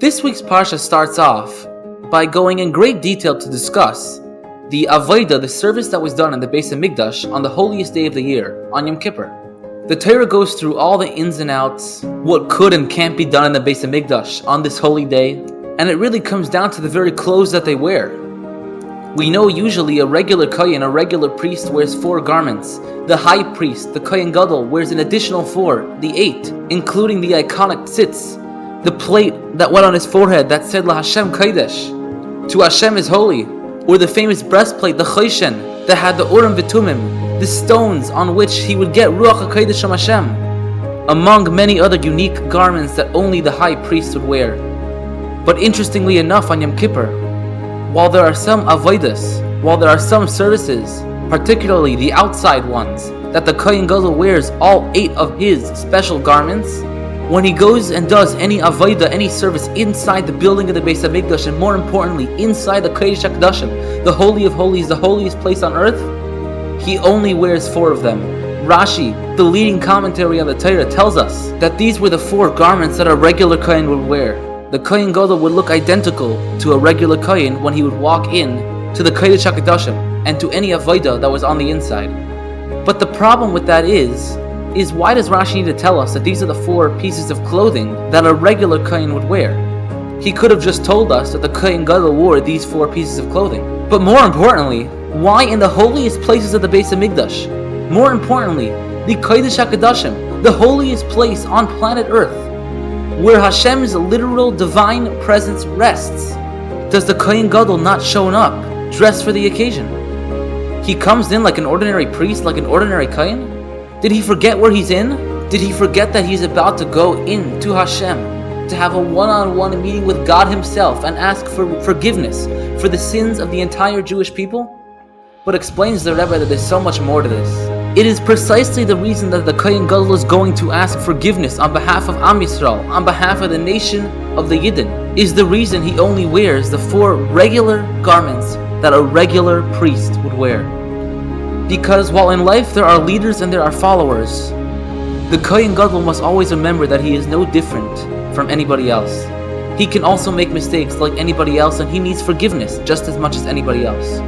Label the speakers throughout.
Speaker 1: This week's Parsha starts off by going in great detail to discuss the Avodah, the service that was done in the Beis Hamikdash on the holiest day of the year, on Yom Kippur. The Torah goes through all the ins and outs, what could and can't be done in the Beis Hamikdash on this holy day, and it really comes down to the very clothes that they wear. We know usually a regular kohen, a regular priest, wears 4 garments. The high priest, the Kohen Gadol, wears an additional 4, the 8, including the iconic tzitz, the plate that went on his forehead that said La Hashem Kodesh, to Hashem is holy, or the famous breastplate, the Choshen, that had the Urim V'Tumim, the stones on which he would get Ruach HaKodesh from Hashem, among many other unique garments that only the high priest would wear. But interestingly enough, on Yom Kippur, while there are some avodas, while there are some services, particularly the outside ones, that the Kohen Gadol wears all 8 of his special garments, when he goes and does any avodah, any service inside the building of the Beis Hamikdash, and more importantly, inside the Kodesh HaKadoshim, the Holy of Holies, the holiest place on earth, he only wears 4 of them. Rashi, the leading commentary on the Torah, tells us that these were the 4 garments that a regular Kohen would wear. The Kohen Gadol would look identical to a regular Kohen when he would walk in to the Kodesh HaKadoshim and to any avodah that was on the inside. But the problem with that is why does Rashi need to tell us that these are the 4 pieces of clothing that a regular Kohen would wear? He could have just told us that the Kohen Gadol wore these 4 pieces of clothing. But more importantly, why in the holiest places of the Beis Hamikdash? More importantly, the Kodesh HaKadoshim, the holiest place on planet Earth, where Hashem's literal divine presence rests, does the Kohen Gadol not show up, dressed for the occasion? He comes in like an ordinary priest, like an ordinary Kohen? Did he forget where he's in? Did he forget that he's about to go in to Hashem, to have a one-on-one meeting with God himself and ask for forgiveness for the sins of the entire Jewish people? But explains the Rebbe that there's so much more to this. It is precisely the reason that the Kohen Gadol is going to ask forgiveness on behalf of Am Yisrael, on behalf of the nation of the Yidden, is the reason he only wears the 4 regular garments that a regular priest would wear. Because while in life there are leaders and there are followers, the Kohen Gadol must always remember that he is no different from anybody else. He can also make mistakes like anybody else, and he needs forgiveness just as much as anybody else.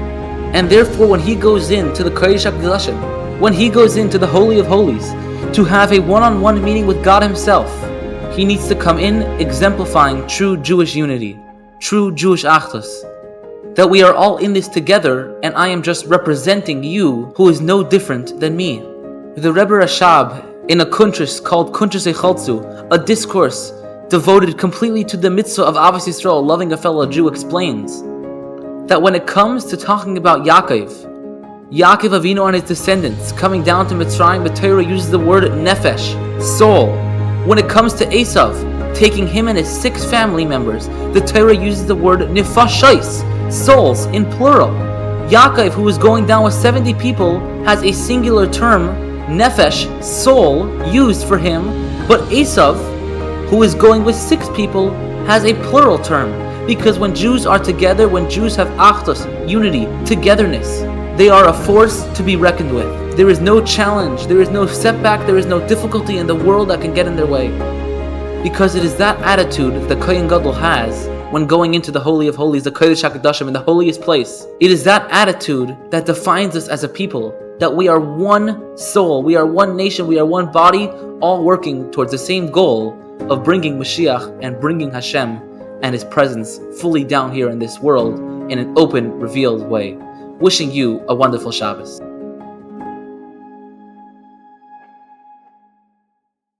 Speaker 1: And therefore, when he goes into the Kodesh HaKadoshim, when he goes into the Holy of Holies to have a one-on-one meeting with God himself, he needs to come in exemplifying true Jewish unity, true Jewish achdus, that we are all in this together, and I am just representing you, who is no different than me. The Rebbe Rashab, in a kuntris called Kuntris Echolzu, a discourse devoted completely to the mitzvah of Avos Yisrael, loving a fellow Jew, explains that when it comes to talking about Yaakov Avinu and his descendants coming down to Mitzrayim, the Torah uses the word nefesh, soul. When it comes to Esav, taking him and his 6 family members, the Torah uses the word nefashos, souls, in plural. Yaakov, who is going down with 70 people, has a singular term, nefesh, soul, used for him, but Esav, who is going with 6 people, has a plural term, because when Jews are together, when Jews have achdus, unity, togetherness, they are a force to be reckoned with. There is no challenge, there is no setback, there is no difficulty in the world that can get in their way. Because it is that attitude that the Kohen Gadol has when going into the Holy of Holies, the Kodesh HaKadoshim, in the holiest place. It is that attitude that defines us as a people, that we are one soul, we are one nation, we are one body, all working towards the same goal of bringing Mashiach and bringing Hashem and his presence fully down here in this world in an open, revealed way. Wishing you a wonderful Shabbos.